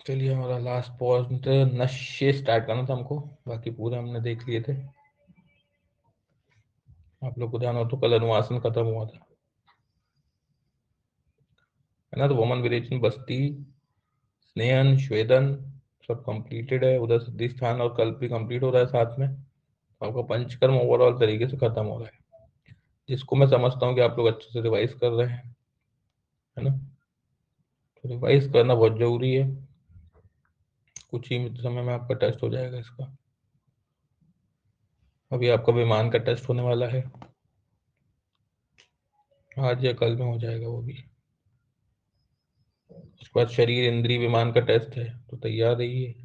चलिए, हमारा last point नशे स्टार्ट करना था हमको, बाकी पूरे हमने देख लिए थे। आप लोग को ध्यान हो तो कल अनुवासन खत्म हुआ था, है ना। तो वमन विरेचन बस्ती स्नेहन श्वेदन सब कंप्लीटेड है, उधर सिद्धि स्थान और कल्प भी कंप्लीट हो रहा है साथ में। तो आपका पंचकर्म ओवरऑल तरीके से खत्म हो रहा है, जिसको मैं समझता हूँ कि आप लोग अच्छे से रिवाइज कर रहे हैं, है ना। तो रिवाइज करना बहुत जरूरी है, कुछ ही समय में आपका टेस्ट हो जाएगा इसका। अभी आपका विमान का टेस्ट होने वाला है, आज या कल में हो जाएगा वो भी। उसके बाद शरीर इंद्रिय विमान का टेस्ट है, तो तैयार रहिए।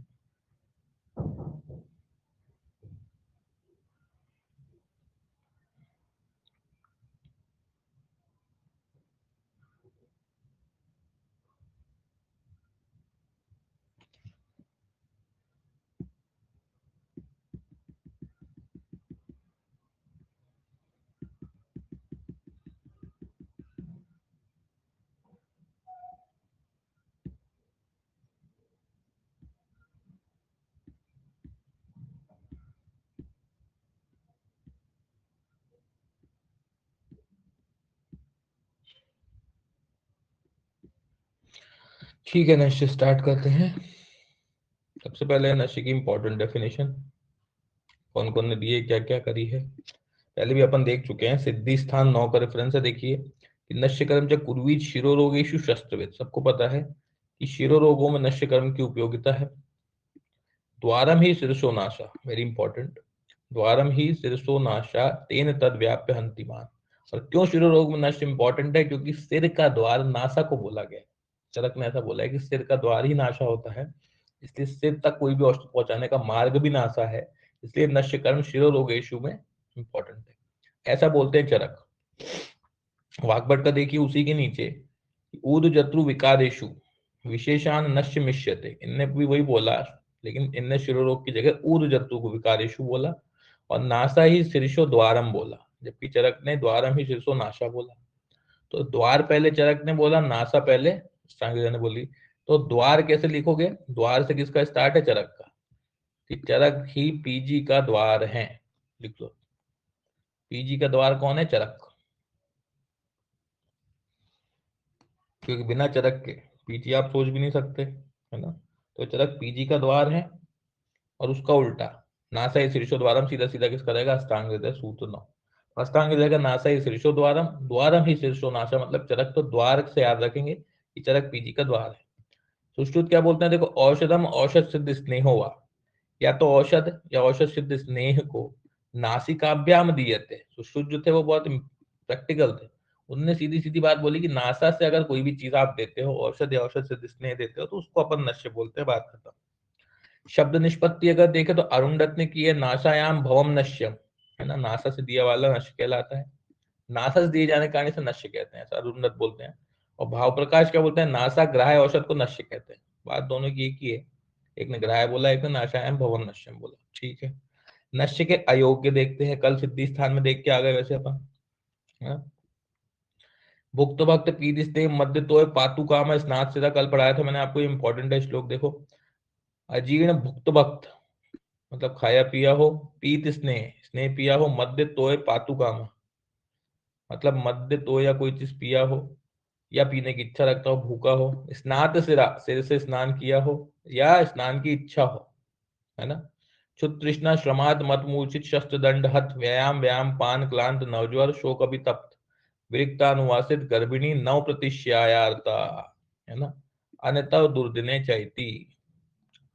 ठीक है, नशे स्टार्ट करते हैं। सबसे पहले नशे की इंपॉर्टेंट डेफिनेशन कौन कौन ने दिए, क्या क्या करी है, पहले भी अपन देख चुके हैं। सिद्धि स्थान 9 का रेफरेंस है, देखिए कि नश्य कर्म च कुर्वीत शिरोरोगेषु शस्त्रवेद। सबको पता है कि शिरोरोगों में नश्य कर्म की उपयोगिता है। द्वारम ही शीर्षो नाशा, वेरी इंपॉर्टेंट, द्वारम ही शीर्षो नाशा तेन तद व्याप्य हंतिमान। और क्यों शिरोरोग में नश्य इंपॉर्टेंट है, क्योंकि सिर का द्वार नासा को बोला गया है। चरक ने ऐसा बोला है कि सिर का द्वार ही नाशा होता है, इसलिए सिर तक कोई भी औषध पहुंचाने का मार्ग भी नासा है, इसलिए नश्य कर्म शिरोरोगेशु में इंपॉर्टेंट है, ऐसा बोलते हैं चरक। वाग्भट का देखिए उसी के नीचे, ऊद जत्रु विकारेशु विशेषान नश्य मिश्यते, इनने भी वही बोला, लेकिन इनने शिरोरोग की जगह ऊद जत्रु को विकारेशु बोला, और नासा ही शीर्षो द्वारम बोला, जबकि चरक ने द्वारम ही शीर्षो नाशा बोला। तो द्वार पहले चरक ने बोला, नासा पहले अष्टांगिका ने बोली। तो द्वार कैसे लिखोगे, द्वार से किसका स्टार्ट है, चरक का, कि चरक ही पीजी का द्वार है, लिख लो। पीजी का द्वार कौन है, चरक, क्योंकि बिना चरक के पीजी आप सोच भी नहीं सकते, है ना। तो चरक पीजी का द्वार है, और उसका उल्टा नासा ही शीर्षो द्वारम, सीधा सीधा किसका रहेगा, अष्टांग हृदय सूत्र 9। अष्टांग हृदय का नासा ही शीर्षो द्वारम, द्वारम ही शीर्षो नाशा, मतलब चरक तो द्वार से याद रखेंगे कि चरक पीजी का द्वार है। सुश्रुत क्या बोलते हैं, देखो, औषधम औषध सिद्ध स्नेह हुआ, या तो औषध या औषध सिद्ध स्नेह को नासिकाभ्याम दिए थे। सुश्रुत जो थे वो बहुत प्रैक्टिकल थे, उनने सीधी सीधी बात बोली कि नासा से अगर कोई भी चीज आप देते हो, औषध या औषध सिद्ध स्नेह देते हो, तो उसको अपन नश्य बोलते हैं, बात खत्म। शब्द निष्पत्ति अगर देखें तो अरुणदत्त ने की है, नासायाम भवम नश्यम, है ना, नासा से दिया वाला नश्य कहलाता है, नासा से दिए जाने के कारण से नश्य कहते हैं, ऐसा अरुणदत्त बोलते हैं। और भाव प्रकाश क्या बोलते हैं, नासा ग्राह्य औषध को नश्य कहते हैं। बात दोनों की एक ही है, एक ने ग्राह्य बोला, एक ने नासायाम भवम नश्यम बोला, ठीक है। नश्य के अयोग्य देखते हैं, कल सिद्धि स्थान में देख के आ गए वैसे अपन, है ना। भुक्त भक्त पीदिस्ते मध्य तो पातु काम स्नात से, कल पढ़ाया था मैंने आपको, इंपॉर्टेंट है श्लोक, देखो। अजीर्ण भुक्त भक्त मतलब खाया पिया हो, पीत स्नेह स्नेह पिया हो, मध्य तोय पातु काम मतलब मध्य तो या कोई चीज पिया हो, या पीने की इच्छा रखता हो, भूखा हो, स्नात सिरा सिर से स्नान किया हो, या स्नान की इच्छा हो, है ना। क्षुत तृष्णा श्रमाद मत मूर्छित शस्त्र दंड हत व्यायाम व्यायाम पान क्लांत नवज्वर शोक अभितप्त विरिक्तानुवासित गर्भिणी नव प्रतिश्यायार्ता, है ना। अन्यतः दुर्दिने चैती।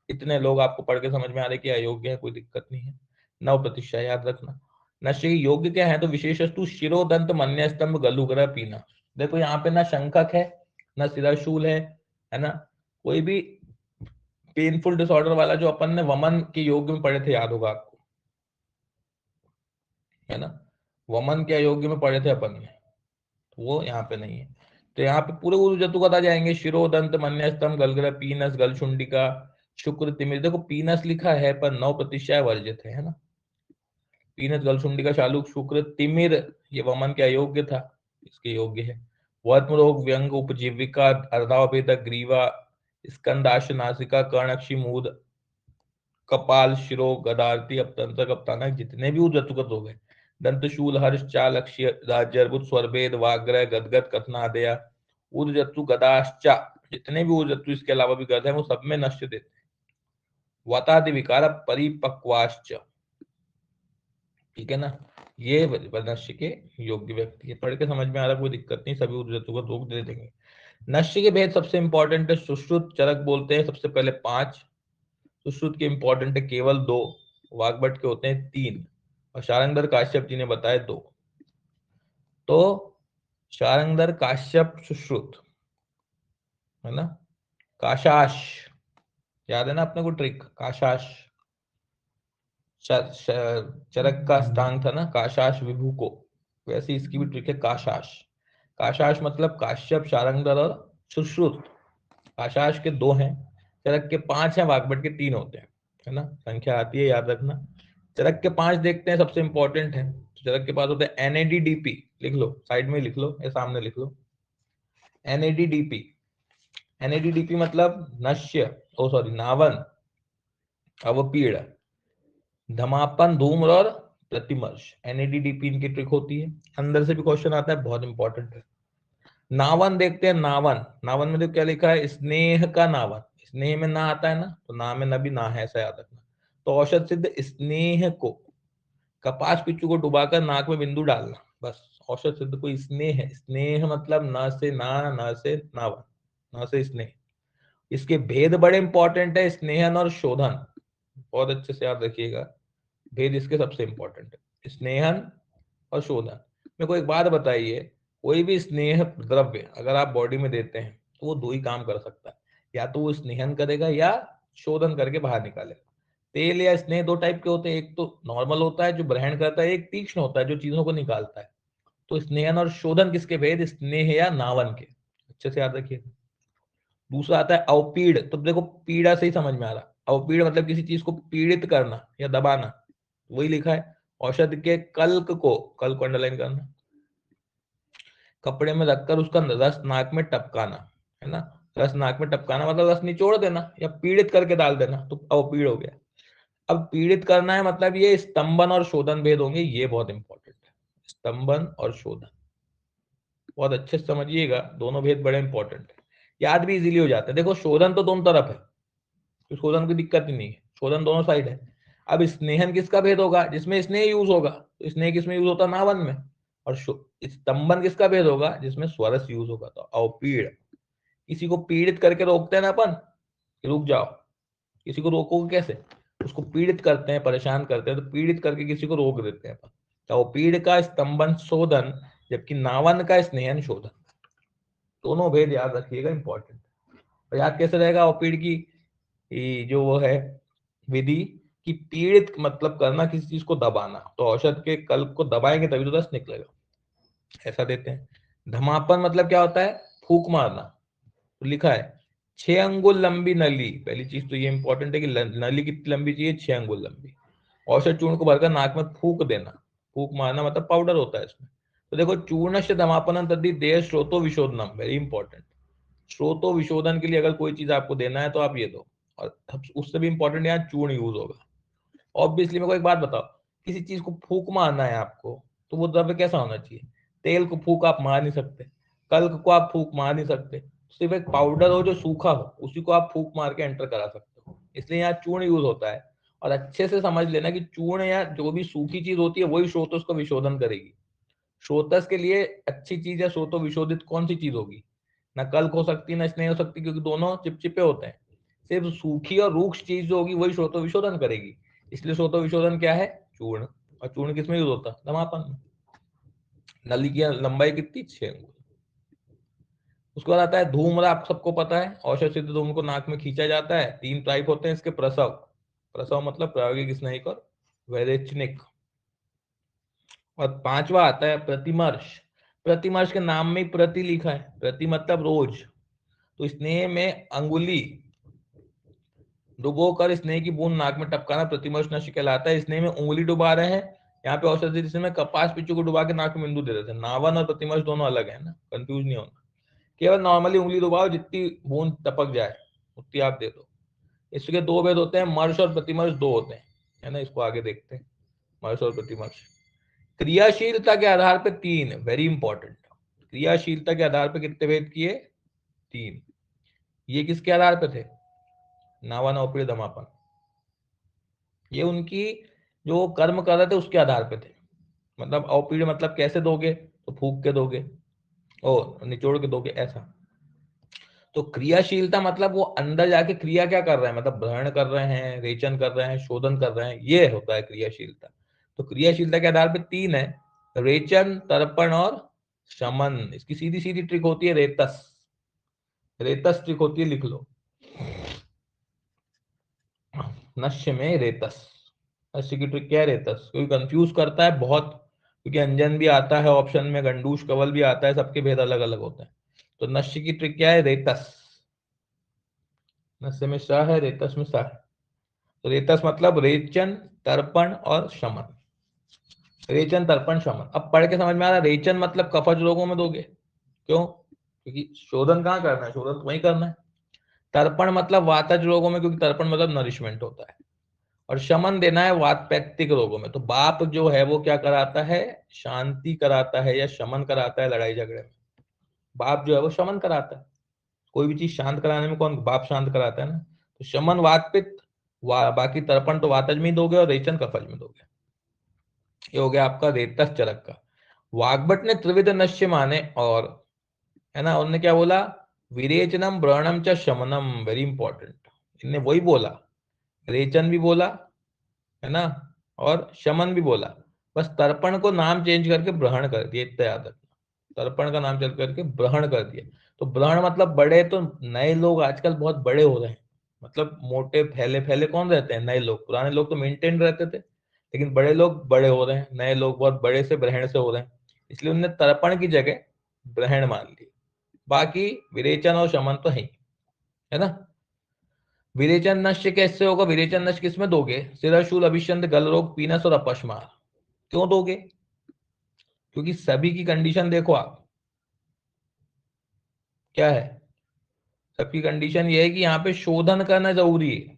इतने लोग आपको पढ़ के समझ में आ रहे कि अयोग्य है, कोई दिक्कत नहीं है। नव प्रतिष्ठा याद रखना। नशे के योग्य क्या है, तो विशेषस्तु शिरोदंत मन्य स्तंभ गलुग्रह पीना। देखो यहाँ पे ना शंखक है, ना सिराशूल है ना। कोई भी पेनफुल डिसऑर्डर वाला जो अपन ने वमन के योग में पढ़े थे, याद होगा आपको, है ना। वमन के अयोग्य में पढ़े थे अपन ने, तो वो यहाँ पे नहीं है। तो यहाँ पे पूरे गुरु जतुगत आ जाएंगे, शिरोदंत मन्य स्तंभ गलग्रह पीनस गलशुंडिका शुक्र तिमिर। देखो पीनस लिखा है पर 9 प्रतिशय वर्जित है ना। पीनस गलशुंडी का शालूक शुक्र तिमिर, ये वमन के अयोग्य था, इसके योग्य है। वर्म रोग व्यंग उपजीविका अर्धावभेदक ग्रीवा स्कंदाश, नासिका, कर्णक्षी, मूद, कपाल, शिरो, गदार्थी, अपतंत्र, कप्तानक, जितने भी उद्रतुगत रोग है, दंतशूल, हर्ष, चाल, अक्षी, राज्यर्बुद, स्वरभेद, वाग्रह, गदगद, कथनादया, ऊर्जतु, गदाश्चा, जितने भी ऊर्जतु इसके अलावा भी गद है वो सब में नष्ट देते हैं। वातादि विकार परिपक्वाश्च, ठीक है ना, ये नश्य के योग्य व्यक्ति है। पढ़ के समझ में आ रहा, कोई दिक्कत नहीं, सभी ऊर्जतु को रोग दे देंगे। नश्य के भेद सबसे इंपॉर्टेंट है सुश्रुत, चरक बोलते हैं सबसे पहले 5, सुश्रुत के इंपॉर्टेंट है केवल 2, वाग्भट के होते हैं 3, और शारंगधर काश्यप जी ने बताए 2। तो शारंगधर काश्यप सुश्रुत है ना, काशाश, याद है ना अपने को ट्रिक, काशाश चरक का स्थान था ना काशाश विभू को, वैसे इसकी भी ट्रिक है काशाश। काशाश मतलब काश्यप, शारंगधर और सुश्रुत। काशाश के 2 हैं, चरक के 5 हैं, वाग्भट के 3 होते हैं, है ना, संख्या आती है याद रखना। चरक के 5 देखते हैं, सबसे इंपॉर्टेंट है। चरक के पास होते हैं NADDP, लिख लो, साइड में लिख लो या सामने लिख लो, NADDP। NADDP मतलब नश्य, ओ सॉरी, नावन, अवपीड़, धमापन, धूम्र और प्रतिमर्श। NADDP इनकी ट्रिक होती है। अंदर से भी क्वेश्चन आता है, बहुत इंपॉर्टेंट है। नावन देखते हैं, नावन, नावन में तो क्या लिखा है, स्नेह का नावन, स्नेह में ना आता है ना, तो ना में न भी ना है, ऐसा याद रखना। तो औषध सिद्ध स्नेह को, कपास पिच्चू को डुबाकर नाक में बिंदु डालना, बस औषध सिद्ध को स्नेह है। स्नेह मतलब न से ना, न से नावन, न से स्नेह। इसके भेद बड़े इंपॉर्टेंट है, स्नेहन और शोधन, बहुत अच्छे से याद रखिएगा, भेद इसके सबसे इंपॉर्टेंट है, स्नेहन और शोधन। मेरे को एक बात बताइए, कोई भी स्नेह द्रव्य अगर आप बॉडी में देते हैं तो वो 2 ही काम कर सकता है, या तो वो स्नेहन करेगा या शोधन करके बाहर निकालेगा। तेल या स्नेह 2 टाइप के होते हैं, एक तो नॉर्मल होता है जो ग्रहण करता है, एक तीक्ष्ण होता है जो चीजों को निकालता है। तो स्नेहन और शोधन किसके भेद, स्नेह या नावन के, अच्छे से याद रखिए। दूसरा आता है अवपीड़, तो देखो पीड़ा से ही समझ में आ रहा, अवपीड़ मतलब किसी चीज को पीड़ित करना या दबाना, वही लिखा है। औषध के कल्क को, कल्क को अंडरलाइन करना, कपड़े में रखकर उसका रस नाक में टपकाना, है ना, रस नाक में टपकाना मतलब रस निचोड़ देना या पीड़ित करके डाल देना, तो अवपीड़ हो गया। अब पीड़ित करना है मतलब ये स्तंभन और शोधन भेद होंगे, ये बहुत इंपॉर्टेंट है, स्तंभन और शोधन, बहुत अच्छे से समझिएगा, दोनों भेद बड़े इंपॉर्टेंट है, याद भी इजीली हो जाते हैं। देखो शोधन तो दोनों तरफ है, तो शोधन की दिक्कत ही नहीं है, शोधन दोनों साइड है। अब स्नेहन किसका भेद होगा, जिसमें स्नेह यूज होगा, तो स्नेह किसमें यूज होता है, नावन में। और स्तंभन किसका भेद होगा, जिसमें स्वरस यूज होगा। तो अवपीड़, किसी को पीड़ित करके रोकते हैं ना अपन, रुक जाओ, किसी को रोकोगे कैसे, उसको पीड़ित करते हैं, परेशान करते हैं, तो पीड़ित करके किसी को रोक देते हैं अपन। तो अवपीड़ का स्तंभन शोधन, जबकि नावन का स्नेहन शोधन, दोनों भेद याद रखिएगा, इंपॉर्टेंट। तो याद कैसे रहेगा अवपीड़ की जो वो है विधि, कि पीड़ित मतलब करना, किसी चीज को दबाना, तो औषध के कल्प को दबाएंगे तभी तो रस निकलेगा, ऐसा देते हैं। धमापन मतलब क्या होता है, फूक मारना, तो लिखा है 6 अंगुल लंबी नली, पहली चीज तो ये इंपॉर्टेंट है कि नली कितनी लंबी चाहिए, 6 अंगुल लंबी। औषध चूर्ण को भरकर नाक में फूक देना, फूक मारना मतलब पाउडर होता है इसमें। तो देखो चूर्ण से धमापन तद्धि देह स्रोतो विशोधनम, वेरी इंपॉर्टेंट। स्रोतो विशोधन के लिए अगर कोई चीज आपको देना है तो आप ये दो, और उससे भी इंपॉर्टेंट यहाँ चूर्ण यूज होगा। ऑब्वियसली मेरे को एक बात बताओ, किसी चीज को फूक मारना है आपको, तो वो द्रव्य कैसा होना चाहिए, तेल को फूक आप मार नहीं सकते, कल्क को आप फूक मार नहीं सकते, सिर्फ एक पाउडर हो जो सूखा हो उसी को आप फूक मार के एंटर करा सकते हो, इसलिए यहाँ चूर्ण यूज होता है। और अच्छे से समझ लेना कि चूर्ण या जो भी सूखी चीज होती है वही स्रोतस को विशोधन करेगी। स्रोतस के लिए अच्छी चीज या स्रोतो विशोधित कौन सी चीज होगी, ना कल्क हो सकती ना स्नेह हो सकती, क्योंकि दोनों चिपचिपे होते हैं। सिर्फ सूखी और रूक्ष चीज जो होगी वही स्रोतो विशोधन करेगी, इसलिए स्रोतो विशोधन क्या है, चूर्ण। और चूर्ण किसमें यूज होता है, धमापन में। नली की लंबाई कितनी, 6 अंगुल। उसके बाद आता है धूम्र, आप सबको पता है, औषध सिद्ध धूम्र को नाक में खींचा जाता है। 3 टाइप होते हैं इसके, प्रसव, प्रसव मतलब प्रायोगिक स्नेहिक और वैरेचनिक। और 5वां आता है प्रतिमर्श, प्रतिमर्श के नाम में प्रति लिखा है, प्रति मतलब रोज, तो स्नेह में अंगुली डुबोकर स्नेह की बूंद नाक में टपकाना प्रतिमर्श नश्य कहलाता है। स्नेह में उंगली डुबा रहे हैं, यहाँ पे औषधि जिसमें कपास पिच्चू को डुबा के नाक में बिंदु दे देते हैं। नावन और प्रतिमर्श दोनों अलग है ना, कंफ्यूज नहीं होना। केवल नॉर्मली उंगली डुबाओ, जितनी बूंद टपक जाए, उतनी आप दे दो। इसके दो भेद होते हैं, मर्श और प्रतिमर्श दो होते हैं, है ना, इसको आगे देखते हैं, मर्श और प्रतिमर्श। क्रियाशीलता के आधार पे तीन, वेरी इंपॉर्टेंट, क्रियाशीलता के आधार पे कितने भेद किए, तीन। ये किसके आधार पे थे, नावन औपीड़ दमापन, ये उनकी जो कर्म कर रहे थे उसके आधार पे थे। मतलब औपीड़ मतलब कैसे दोगे, तो फूक के दोगे और निचोड़ के दोगे, ऐसा। तो क्रियाशीलता मतलब वो अंदर जाके क्रिया क्या कर रहे हैं, मतलब ग्रहण कर रहे हैं, रेचन कर रहे हैं, शोधन कर रहे हैं, ये होता है क्रियाशीलता। तो क्रियाशीलता के आधार पे तीन है, रेचन, तर्पण और शमन। इसकी सीधी सीधी ट्रिक होती है रेतस, रेतस ट्रिक होती है, लिख लो, नश्य में रेतस। नश्य की ट्रिक क्या है, रेतस। कोई कंफ्यूज करता है बहुत, क्योंकि अंजन भी आता है ऑप्शन में, गंडूश कवल भी आता है, सबके भेद अलग अलग होते हैं। तो नश्य की ट्रिक क्या है, रेतस। नश्य में स है, रेतस में स है। तो रेतस मतलब रेचन, तर्पण और शमन। रेचन, तर्पण, शमन। अब पढ़ के समझ में आ रहा है, रेचन मतलब कफज रोगों में दोगे, क्यों, क्योंकि शोधन कहाँ करना है, शोधन तो वहीं करना है। तर्पण मतलब वातज रोगों में, क्योंकि तर्पण मतलब नरिशमेंट होता है। और शमन देना है वातपैक्तिक रोगों में। तो बाप जो है वो क्या कराता है, शांति कराता है या शमन कराता है लड़ाई झगड़े में। बाप जो है वो शमन कराता है, कोई भी चीज शांत कराने में कौन, बाप शांत कराता है ना। तो शमन वात पित्त, बाकी तर्पण तो वातज में ही दोगे और रेचन कफज में दोगे। ये हो गया आपका रेतस चरक का। वाग्भट ने त्रिविध नश्य माने, और है ना, उन्होंने क्या बोला, विरेचनम ब्रणम च शमनम, वेरी इंपॉर्टेंट। इनने वही बोला, रेचन भी बोला, है ना, और शमन भी बोला। बस तर्पण को नाम चेंज करके ब्रहण कर दिया, इतना याद रखना। तर्पण का नाम चल करके ब्रहण कर दिया। तो ब्रहण मतलब बड़े, तो नए लोग आजकल बहुत बड़े हो रहे हैं, मतलब मोटे फैले फैले कौन रहते हैं, नए लोग। पुराने लोग तो मेंटेन रहते थे, लेकिन बड़े लोग बड़े हो रहे हैं, नए लोग बहुत बड़े से ब्रहण से हो रहे हैं, इसलिए उन्होंने तर्पण की जगह ब्रहण मान ली। बाकी विरेचन और शमन तो है ना। विरेचन नश्य कैसे होगा, विरेचन नश्य किसमें दोगे, सिराशूल, अभिषंद, गल रोग, पीनस और अपशमार। क्यों दोगे, क्योंकि सभी की कंडीशन देखो आप, क्या है, सबकी कंडीशन ये है कि यहाँ पे शोधन करना जरूरी है।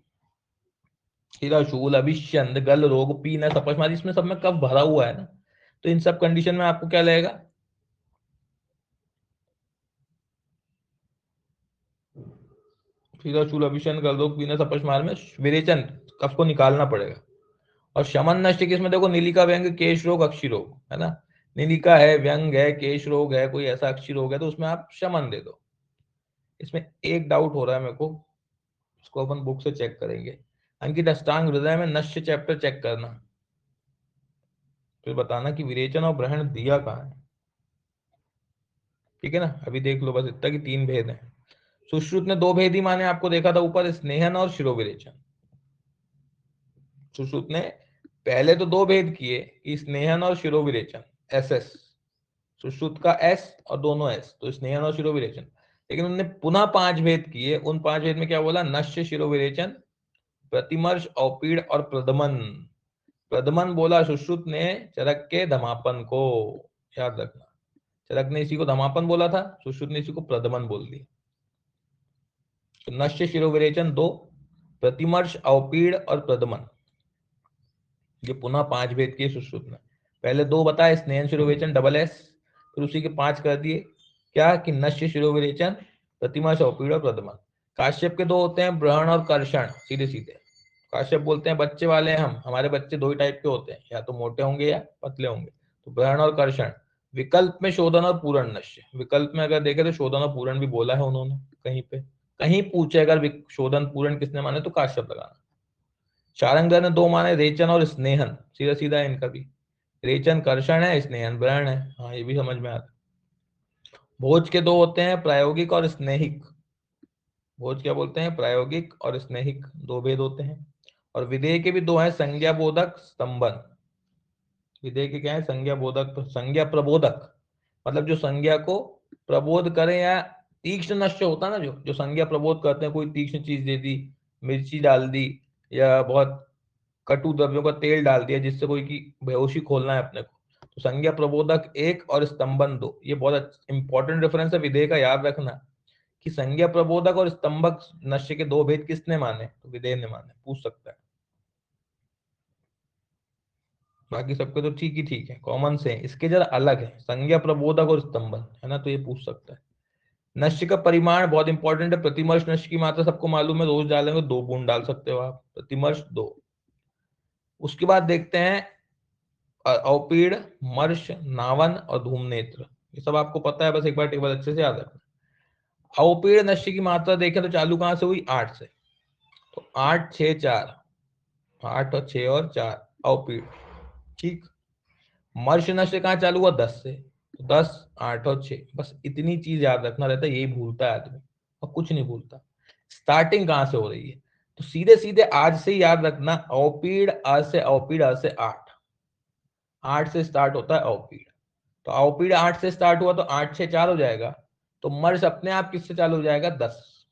सिराशूल, अभिषंद, गल रोग, पीनस, अपशमार, इसमें सब में कफ भरा हुआ है ना। तो इन सब कंडीशन में आपको क्या लगेगा, सिराशूल, अभिषंद, गल रोग, पीनस, अपशमार में विरेचन, कफ को निकालना पड़ेगा। और शमन नष्ट किसमें देखो, नीलिका, व्यंग, केश रोग, अक्षी रोग, है ना। नीलिका है, व्यंग है, केश रोग है, कोई ऐसा अक्षी रोग है, तो उसमें आप शमन दे दो। इसमें एक डाउट हो रहा है मेरे को, उसको अपन बुक से चेक करेंगे। अंकित, अष्टांग हृदय में नश्य चैप्टर चेक करना, फिर बताना कि विरेचन और ग्रहण दिया कहाँ है। ठीक है ना, अभी देख लो बस इतना कि तीन भेद हैं। सुश्रुत ने दो भेद ही माने, आपको देखा था ऊपर, स्नेहन और शिरोविरेचन। सुश्रुत ने पहले तो दो भेद किए कि स्नेहन और शिरोविरेचन, एस एस, सुश्रुत का एस और दोनों एस, तो स्नेहन और शिरोविरेचन। लेकिन उन्होंने पुनः पांच भेद किए, उन पांच भेद में क्या बोला, नश्य, शिरोविरेचन, प्रतिमर्श, औपीड़ और प्रदमन। प्रदमन बोला सुश्रुत ने चरक के धमापन को, याद रखना। चरक ने इसी को धमापन बोला था, सुश्रुत ने इसी को प्रदमन बोल दिया। तो नश्य, शिरोविरेचन दो, प्रतिमर्श, औपीड़ और प्रदमन, ये पुनः पांच भेद किए सुश्रुत ने। पहले दो बताए, स्नेहन, शिरोविरेचन, डबल एस, फिर उसी के पांच कर दिए, क्या कि नश्य, शिरोविरेचन, प्रतिमर्श, औपीड़ और प्रदमन। काश्यप के दो होते हैं, ब्रहण और कर्षण, सीधे सीधे। काश्यप बोलते हैं बच्चे वाले हैं हम, हमारे बच्चे दो ही टाइप के होते हैं, या तो मोटे होंगे या पतले होंगे। तो ब्रहण और कर्षण। विकल्प में शोधन और पूरण नश्य। विकल्प में अगर देखे तो शोधन और पूरण भी बोला है उन्होंने कहीं पे, कहीं पूछे अगर शोधन पूरण किसने माने तो काश्यप लगाना। शारंगधर ने दो माने, रेचन और स्नेहन, सीधा सीधा है इनका भी। रेचन कर्षण है, स्नेहन ब्रहण है, हाँ ये भी समझ में आता है। भोज के दो होते हैं, प्रायोगिक और स्नेहिक। भोज क्या बोलते हैं, प्रायोगिक और स्नेहिक, दो भेद होते हैं। और विधेय के भी दो हैं, संज्ञा बोधक, स्तंभन। विधेय के क्या है, संज्ञा बोधक, संज्ञा प्रबोधक, मतलब जो संज्ञा को प्रबोध करे, या तीक्ष्ण नश्य होता है ना, जो जो संज्ञा प्रबोध करते हैं, कोई तीक्ष्ण चीज दे दी, मिर्ची डाल दी, या बहुत कटु द्रव्यों का तेल डाल दिया जिससे कोई की बेहोशी खोलना है अपने को। तो संज्ञा प्रबोधक एक और स्तंभन दो, ये बहुत इंपॉर्टेंट रेफरेंस है विधेय का, याद रखना कि संज्ञा प्रबोधक और स्तंभक नश्य के दो भेद किसने माने? तो विदेह ने माने, पूछ सकता है। बाकी सबके तो ठीक ही ठीक है, कॉमन से है, इसके जरा अलग है, संज्ञा प्रबोधक और स्तंभन, है ना, तो ये पूछ सकता है। नश्य का परिमाण बहुत इंपॉर्टेंट है। प्रतिमर्श नश्य की मात्रा सबको मालूम है, रोज डालेंगे 2 बूंद डाल सकते हो आप, प्रतिमर्श 2। उसके बाद देखते हैं अवपीड़, मर्श, नावन और धूमनेत्र, ये सब आपको पता है, बस एक बार टेबल अच्छे से याद रखना। अवपीड़ नश्य की मात्रा देखें तो चालू कहां से हुई? 8 से, तो 8 6 4, 8 और 6 और 4 अवपीड़, ठीक। मर्श नश्य कहां चालू हुआ? 10 से, तो 10 8 और 6, बस इतनी चीज याद रखना रहता है, यही भूलता है आदमी और कुछ नहीं भूलता। स्टार्टिंग कहां से हो रही है? तो सीधे सीधे आज से ही याद रखना, अवपीड़ अ से, अवपीड़ अ से 8, 8 से स्टार्ट होता है अवपीड़, तो अवपीड़ 8 से स्टार्ट हुआ तो 8 6 4 हो जाएगा, तो मर्श अपने आप किससे चालू हो जाएगा? 10,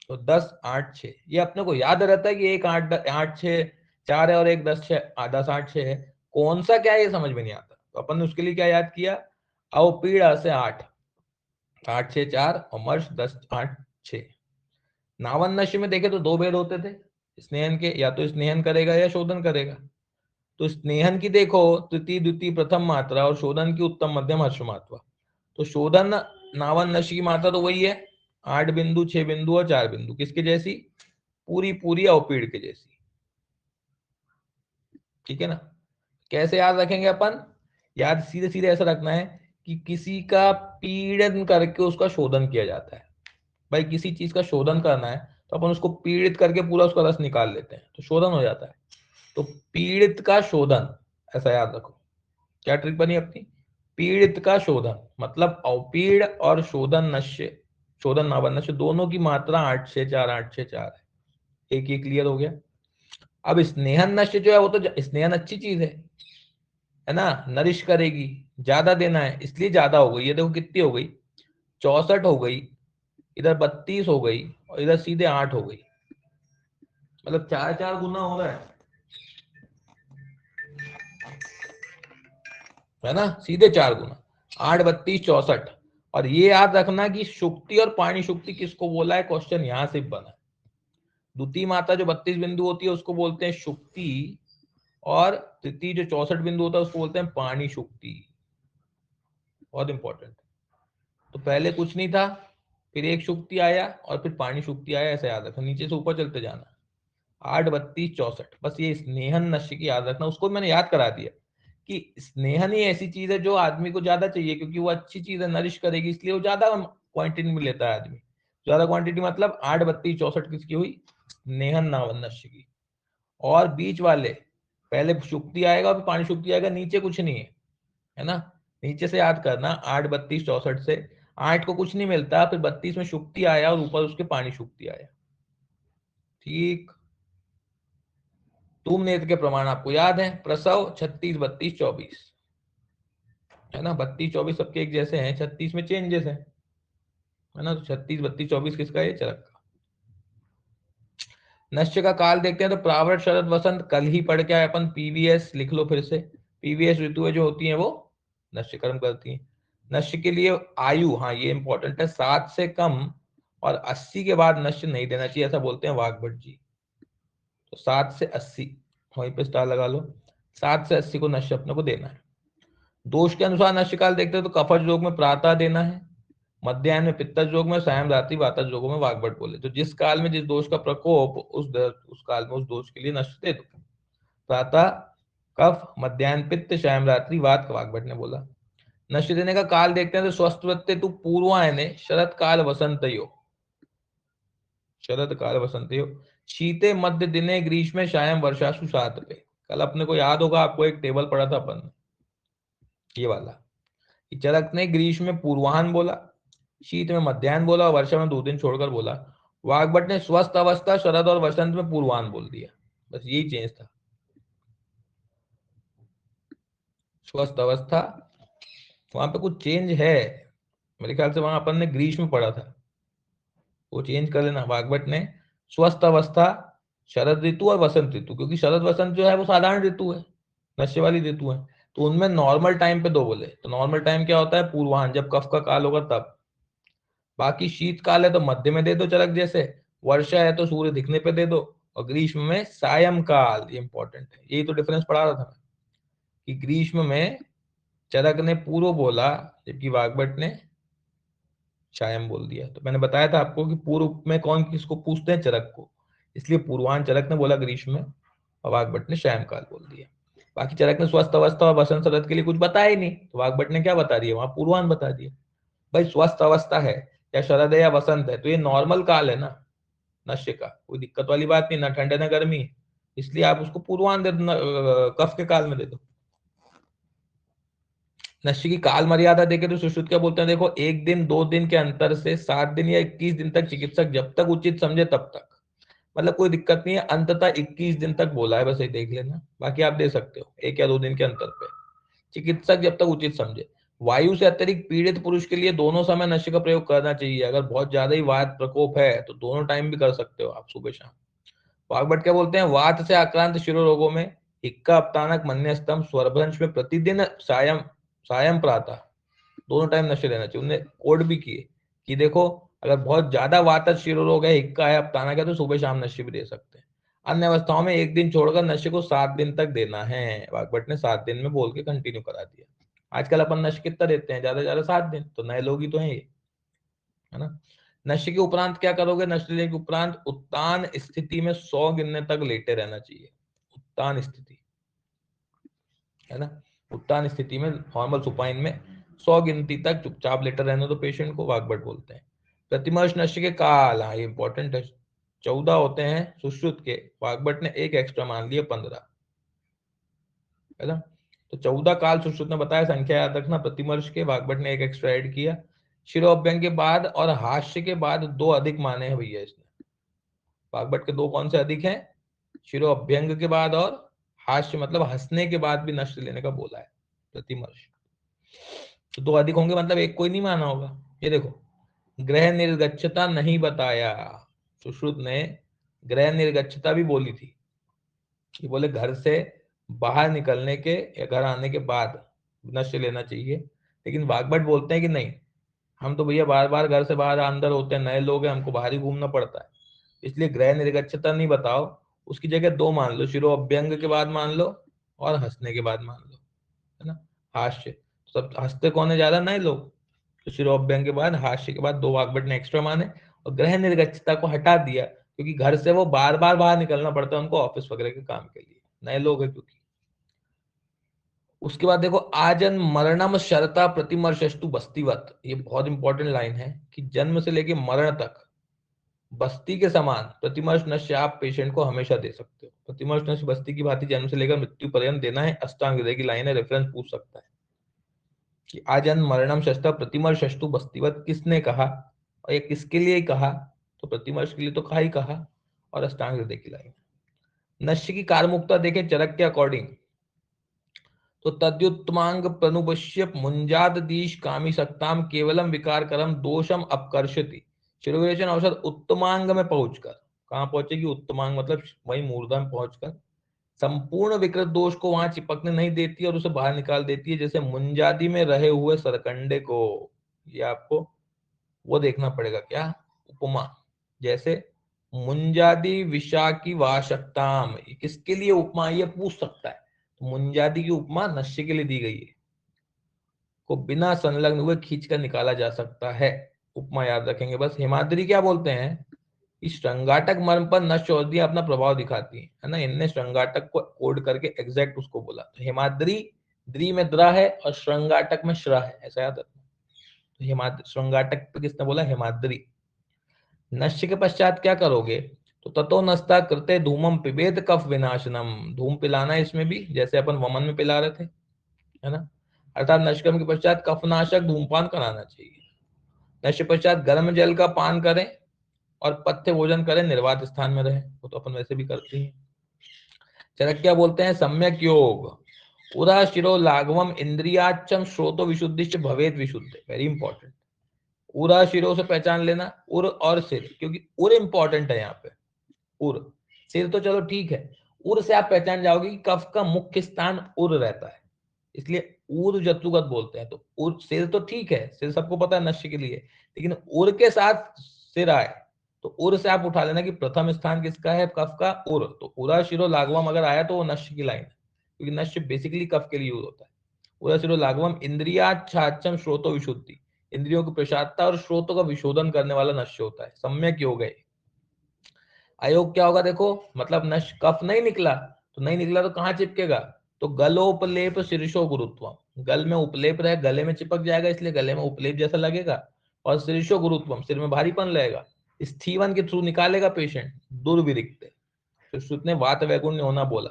तो 10 8 6, ये अपने को याद रहता है कि एक 8 8 6 4 है और एक 10 6 10 8 6 है, कौन सा क्या है ये समझ में नहीं आता, तो अपन ने उसके लिए क्या याद किया? अवपीड़ अ से 8, 8 6 4 और मर्श 10 8 6। नावन नश्य में देखे तो दो भेद होते थे स्नेहन के, या तो स्नेहन करेगा या शोधन करेगा। तो स्नेहन की देखो तृतीय द्वितीय प्रथम मात्रा और शोधन की उत्तम मध्यम हर्ष मात्रा, तो शोधन नावन नश्य की मात्रा तो वही है, 8 बिंदु 6 बिंदु और 4 बिंदु, किसके जैसी? पूरी पूरी अवपीड़ के जैसी, ठीक है ना। कैसे याद रखेंगे अपन? याद सीधे सीधे ऐसा रखना है कि किसी का पीड़न करके उसका शोधन किया जाता है। भाई किसी चीज का शोधन करना है तो अपन उसको पीड़ित करके पूरा उसका रस निकाल लेते हैं, तो शोधन हो जाता है। तो पीड़ित का शोधन, ऐसा याद रखो, क्या ट्रिक बनी अपनी? पीड़ित का शोधन मतलब अवपीड़ और शोधन नश्य, शोधन नावन नश्य दोनों की मात्रा 8 6 4 8 6 4 है। एक ये क्लियर हो गया। अब स्नेहन नश्य जो है वो तो स्नेहन अच्छी चीज है ना, नरिश करेगी, ज्यादा देना है इसलिए ज्यादा हो गई, ये देखो कितनी हो गई? 64 हो गई, इधर 32 हो गई और इधर सीधे 8 हो गई, मतलब 4 4 गुना हो रहा है ना, सीधे 4 गुना, 8 32 64। और ये याद रखना कि शुक्ति और पाणी शुक्ति किसको बोला है, क्वेश्चन यहां से बना है। द्वितीय मात्रा जो 32 बिंदु होती है उसको बोलते हैं शुक्ति, और तृतीय जो 64 बिंदु होता है उसको बोलते हैं पाणी शुक्ति, बहुत इंपॉर्टेंट। तो पहले कुछ नहीं था, फिर एक शुक्ति आया और फिर पाणी शुक्ति आया, ऐसा याद रखना, नीचे से ऊपर चलते जाना। 8 32 64, बस ये स्नेहन नश्य की याद रखना, उसको मैंने याद करा दिया कि स्नेहन ही ऐसी चीज है जो आदमी को ज्यादा चाहिए, क्योंकि वो अच्छी चीज है, नरिश करेगी, इसलिए वो ज्यादा क्वांटिटी में लेता है आदमी। ज्यादा क्वांटिटी मतलब 8 32 64 किसकी हुई? स्नेहन नावन नश्य की। और बीच वाले पहले शुक्ति आएगा फिर पानी शुक्ति आएगा, नीचे कुछ नहीं है ना, नीचे से याद करना 8 32 64 से 8 को कुछ नहीं मिलता, फिर 32 में शुक्ति आया और ऊपर उसके पानी शुक्ति आया, ठीक। धूमनेत्र के प्रमाण आपको याद है, प्रसव 36 32 24, है ना, 32 24 सबके एक जैसे हैं, 36 में चेंजेस है ना, तो 36 32 24 किसका है? चरक का। नश्य का काल देखते हैं तो प्रावृत शरद वसंत, कल ही पढ़ के आए अपन, पीवीएस लिख लो फिर से, पीवीएस ऋतुएं जो होती हैं वो नश्य कर्म करती हैं। नश्य के लिए आयु, हाँ ये इंपॉर्टेंट है, 7 से कम और 80 के बाद नश्य नहीं देना चाहिए, ऐसा बोलते हैं वाग्भट जी। तो 7 से 80 वहीं पे स्टार लगा लो, 7 से 80 को नश्य अपने को देना है। दोष के अनुसार नश्य काल देखते हैं तो कफज रोग में प्रातः देना है, मध्याह्न में पित्तज रोग में, सायं रात्रि वातज रोगों में वाग्भट बोले। तो जिस काल में जिस दोष का प्रकोप, उस काल में उस दोष के लिए नश्य दे दो। प्रातः कफ, मध्याह्न पित्त, सायं रात्रि वात, वाग्भट ने बोला। नश्य देने का काल देखते हैं तो स्वस्थ वृत्ते तु पूर्वायने शरत काल वसंतयो, शरद काल वसंतयो, शीते मध्य दिने ग्रीष्म सायं वर्षासु सात पे। कल अपने को याद होगा, आपको एक टेबल पढ़ा था अपन, ये वाला, चरक ने ग्रीष्म में पूर्वाहन बोला, शीत में मध्याह्न बोला और वर्षा में 2 दिन छोड़कर बोला। वाग्भट ने स्वस्थ अवस्था शरद और वसंत में पूर्वाहन बोल दिया, बस यही चेंज था। स्वस्थ अवस्था वहां पे कुछ चेंज है, मेरे ख्याल से वहां अपन ने ग्रीष्म में पढ़ा था, वो चेंज कर लेना। वाग्भट ने स्वस्थ अवस्था शरद ऋतु और वसंत ऋतु, क्योंकि शरद वसंत जो है वो साधारण ऋतु है, नशे वाली ऋतु है, तो उनमें नॉर्मल टाइम पे 2 बोले। तो नॉर्मल टाइम क्या होता है? पूर्वाहन, जब कफ का काल होगा तब। बाकी शीतकाल है तो मध्य में दे दो चरक जैसे, वर्षा है तो सूर्य दिखने पे दे दो, और ग्रीष्म में सायंकाल, ये इंपॉर्टेंट है। यही तो डिफरेंस पढ़ा रहा था मैं, कि ग्रीष्म में चरक ने पूर्व बोला जबकि वाग्भट ने सायं बोल दिया। तो मैंने बताया था आपको कि पूर्व में कौन किसको पूछते हैं, चरक को, इसलिए पूर्वान चरक ने बोला ग्रीष्म में और वाग्भट ने सायंकाल बोल दिया। बाकी चरक ने स्वस्थ अवस्था और वसंत शरद के लिए कुछ बताया ही नहीं, तो वाग्भट ने क्या बता दिया, वहां पूर्वान बता दिया। भाई स्वस्थ अवस्था है या शरद है या वसंत है तो ये नॉर्मल काल है ना नश्य का, कोई दिक्कत वाली बात नहीं, ना ठंड है ना गर्मी है, इसलिए आप उसको पूर्वान दे दो, कफ के काल में दे दो। नश्य की काल मर्यादा देखे तो सुश्रुत क्या बोलते हैं, देखो 1 दिन 2 दिन के अंतर से 7 दिन या 21 दिन तक चिकित्सक जब तक उचित समझे तब तक, मतलब कोई दिक्कत नहीं है, अंततः 21 दिन तक बोला है, बस ये देख लेना, बाकी आप दे सकते हो 1 या 2 दिन के अंतर पे, चिकित्सक जब तक उचित समझे। वायु से अतिरिक्त पीड़ित पुरुष के लिए दोनों समय नशे का प्रयोग करना चाहिए, अगर बहुत ज्यादा ही वात प्रकोप है तो दोनों टाइम भी कर सकते हो आप, सुबह शाम। वाग्भट क्या बोलते हैं, वात से आक्रांत शिरोरोगों में हिक्का अपतानक मन्यस्तम स्वरभ्रंश में प्रतिदिन सायं सायं प्रातः दोनों टाइम नशे लेना चाहिए। उन्हें कोड भी किए कि देखो अगर बहुत ज्यादा वातज शिरोरोग है, हिक्का है, अपतानक है, तो सुबह शाम नशे भी दे सकते हैं। अन्य अवस्थाओं में 1 दिन छोड़कर नशे को 7 दिन तक देना है। वाग्भट ने 7 दिन में बोल के कंटिन्यू करा दिया। आजकल अपन नशे कितना देते हैं, ज्यादा से ज्यादा 7 दिन, तो नए लोग ही तो हैं ये, है ना। नशे के उपरांत क्या करोगे, नशे लेने के उपरांत उत्तान स्थिति में 100 गिनने तक लेटे रहना चाहिए। उत्तान स्थिति, है ना, उत्तान स्थिति में नॉर्मल सुपाइन में 100 गिनती तक चुपचाप लेटर रहने दो पेशेंट को, वाग्भट बोलते हैं। प्रतिमर्श नशे के काल, हाँ ये इंपॉर्टेंट है, 14 होते हैं सुश्रुत के, वाग्भट ने एक एक्स्ट्रा मान लिया 15, है ना। तो 14 काल सुश्रुत ने बताया, संख्या याद रखना, प्रतिमर्श के वाग्भट ने एक एक्स्ट्रा ऐड किया। शिरोअभ्यंग के बाद और हास्य के बाद 2 अधिक माने हैं भैया इसने, वाग्भट के 2 कौन से अधिक हैं, शिरोअभ्यंग के बाद और हास्य मतलब हंसने के बाद भी नष्ट लेने का बोला है प्रतिमर्श, तो 2 अधिक होंगे, मतलब एक कोई नहीं माना होगा। ये देखो ग्रह निर्गच्छता नहीं बताया, सुश्रुत ने ग्रह निर्गच्छता भी बोली थी, कि बोले घर से बाहर निकलने के या घर आने के बाद नशे लेना चाहिए, लेकिन वाग्भट बोलते हैं कि नहीं, हम तो भैया बार बार घर से बाहर अंदर होते हैं, नए लोग हैं, हमको बाहर ही घूमना पड़ता है, इसलिए ग्रह निर्गच्छता नहीं बताओ, उसकी जगह 2 मान लो, शिरो अभ्यंग के बाद मान लो और हंसने के बाद मान लो, है ना। हास्य, सब हंसते कौन है ज्यादा, नए लोग, तो शिरो अभ्यंग के बाद हास्य के बाद 2 वाग्भट ने एक्स्ट्रा माने, और ग्रह निर्गच्छता को हटा दिया क्योंकि घर से वो बार बार बाहर निकलना पड़ता है उनको ऑफिस वगैरह के काम के लिए, नए लोग हैं क्योंकि। उसके बाद देखो आजन मरणम शरता प्रतिमर्शस्तु बस्तीवत, ये बहुत इंपॉर्टेंट लाइन है कि जन्म से लेके मरण तक बस्ती के समान प्रतिमर्श नश्य आप पेशेंट को हमेशा दे सकते हो। प्रतिमर्श नश्य बस्ती की भांति जन्म से लेकर मृत्यु पर्यंत देना है, अष्टांग हृदय की लाइन है, रेफरेंस पूछ सकता है कि आजन मरणम शस्त्र प्रतिमर्शस्तु बस्तीवत किसने कहा और ये किसके लिए कहा, तो प्रतिमर्श के लिए तो कहा ही कहा, और अष्टांग हृदय की लाइन। नश्य की कारमुक्ता देखें चरक के अकॉर्डिंग, तो तद्युत्तमांग प्रनुपश्य मुंजाद दीश कामी सक्ताम केवलम विकार करम दोषम अपकर्षति, शिरोवेचन औषध उत्तमांग में पहुंचकर, कहां पहुंचेगी, उत्तमांग मतलब वही मूर्धा में पहुंचकर संपूर्ण विकृत दोष को वहां चिपकने नहीं देती और उसे बाहर निकाल देती है, जैसे मुंजादी में रहे हुए सरकंडे को। ये आपको वो देखना पड़ेगा क्या, उपमा, जैसे मुंजादी विषा की वाशकताम, किसके लिए उपमा, ये पूछ सकता है, तो मुंजादी की उपमा नश्य के लिए दी गई है, को बिना संलग्न हुए खींच कर निकाला जा सकता है, उपमा याद रखेंगे बस। हिमाद्री क्या बोलते हैं, इस श्रृंगाटक मर्म पर नश्य औषधियां अपना प्रभाव दिखाती हैं, है ना, इनने श्रृंगाटक को कोड करके एग्जैक्ट उसको बोला, तो हिमाद्री द्री में द्रा है और श्रृंगाटक में श्र है, ऐसा याद रखना। तो हिमाद्री श्रृंगाटक पे किसने बोला, हिमाद्री। नश्य के पश्चात क्या करोगे, तो ततो नस्ता कृते धूमम पिबेद कफ विनाशनम, धूम पिलाना इसमें भी, जैसे अपन वमन में पिला रहे थे, है ना, अर्थात नष्कर्म के पश्चात कफनाशक धूमपान कराना चाहिए। नशे पश्चात गर्म जल का पान करें और पथ्य भोजन करें, निर्वात स्थान में रहे, वो तो अपन वैसे भी करते हैं। चरक क्या बोलते हैं, सम्यक योग उरा शिरो लाघवम इंद्रियाचम श्रोतो विशुद्धिश्च भवेद विशुद्ध, वेरी इंपॉर्टेंट। उरा शिरो से पहचान लेना, उर और सिर, क्योंकि उर इंपॉर्टेंट है यहाँ पे, उर, सिर तो चलो ठीक है, उर से आप पहचान जाओगे कि कफ का मुख्य स्थान उर रहता है, इसलिए ऊर जत्रुगत बोलते हैं। तो उर सिर तो ठीक है, सिर सबको पता है नश्य के लिए, लेकिन उर के साथ सिर आए तो उर से आप उठा लेना कि प्रथम स्थान किसका है, कफ का, उर। तो उरा शिरो लाघवम अगर आया तो वो नश्य की लाइन है, क्योंकि नश्य बेसिकली कफ के लिए यूज होता है। उरा शिरो लाघवम इंद्रियाच्छादनम श्रोतो विशुद्धि, इंद्रियों की प्रसादता और श्रोतों का विशोधन करने वाला नश्य होता है। सम्यक योग है। अयोग क्या होगा देखो, मतलब नश कफ नहीं निकला, तो नहीं निकला तो कहाँ चिपकेगा, तो गलोपलेप शीर्षो गुरुत्वम, गल में उपलेप रहे, गले में चिपक जाएगा, इसलिए गले में उपलेप जैसा लगेगा। और शीर्षो गुरुत्वम, सिर में भारीपन रहेगा। स्थीवन के थ्रू निकालेगा पेशेंट, दुर्विरिक्त। सुश्रुत ने वात वैगुण्य होना बोला।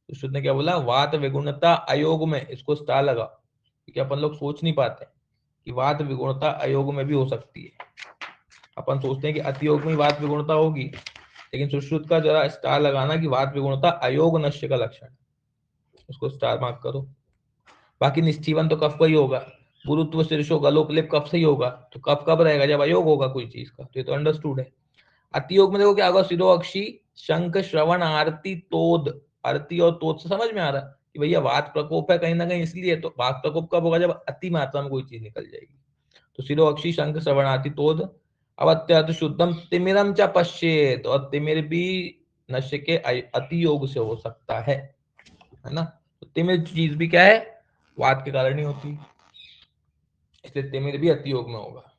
सुश्रुत ने क्या बोला, वात वैगुण्यता अयोग में, इसको स्टार लगा, क्योंकि अपन लोग सोच नहीं पाते कि वात विगुणता अयोग में भी हो सकती है। अपन सोचते हैं कि अतियोग में वात विगुणता होगी, लेकिन सुश्रुत का जरा स्टार लगाना कि वात विगुणता अयोग नश्य का लक्षण, उसको स्टार मार्क करो। बाकी निष्ठीवन तो कफ का ही होगा, गुरुत्व शीर्षो गलोपलेप कफ से ही होगा, तो कफ कब रहेगा, जब अयोग होगा कोई चीज का, तो ये तो अंडरस्टूड है। अतियोग में देखो क्या होगा, सिरो अक्षी शंख श्रवण आरती तोद, आरती और तोद से समझ में आ रहा है कि भैया वात प्रकोप है कहीं ना कहीं, इसलिए। तो वात प्रकोप कब होगा, जब अति मात्रा में कोई चीज निकल जाएगी। तो सिरो अक्षी शंख श्रवण आरती तोद। अब अत्यंत शुद्धम तिमिरम च पश्येत, और तिमिर भी नशे के अति योग से हो सकता है ना। तो तिमिर चीज भी क्या है, वात के कारण ही होती है, इसलिए तिमिर भी अति योग में होगा।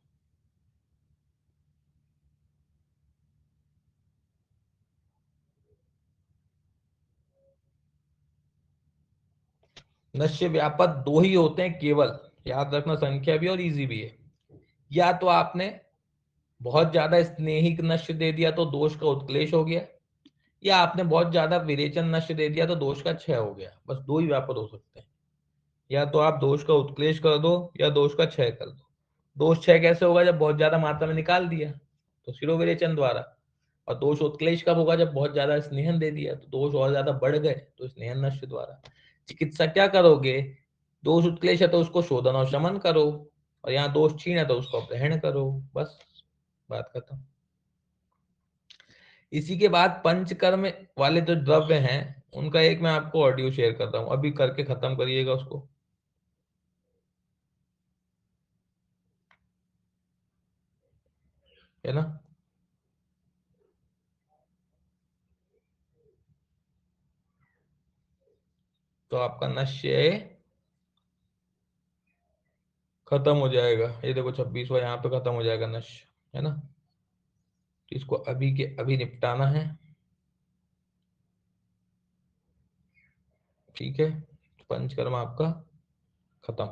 नश्य व्यापक दो ही होते हैं केवल, याद रखना, संख्या भी और इजी भी है। या तो आपने बहुत ज्यादा स्नेहिक नश्य दे दिया तो दोष का उत्क्लेश हो गया, या आपने बहुत ज्यादा विरेचन नश्य दे दिया तो दोष का क्षय हो गया। बस दो ही व्यापक हो सकते हैं, या तो आप दोष का उत्क्लेश कर दो या दोष का क्षय कर दो। दोष क्षय कैसे होगा, जब बहुत ज्यादा मात्रा में निकाल दिया तो शिरोविरेचन द्वारा, और दोष उत्क्लेश कब होगा, जब बहुत ज्यादा स्नेहन दे दिया तो दोष और ज्यादा बढ़ गए तो स्नेहन नश्य द्वारा। चिकित्सा क्या करोगे, दोष उत्क्लेश है तो उसको शोधन और शमन करो, और यहाँ दोष क्षीण है तो उसको ग्रहण करो, बस बात खत्म। इसी के बाद पंचकर्म वाले जो द्रव्य हैं, उनका एक मैं आपको ऑडियो शेयर कर रहा हूँ, अभी करके खत्म करिएगा उसको, है ना। तो आपका नश्य खत्म हो जाएगा। ये देखो 26वां यहाँ पे खत्म हो जाएगा नश्य, है ना। तो इसको अभी के अभी निपटाना है, ठीक है। पंचकर्म आपका खत्म।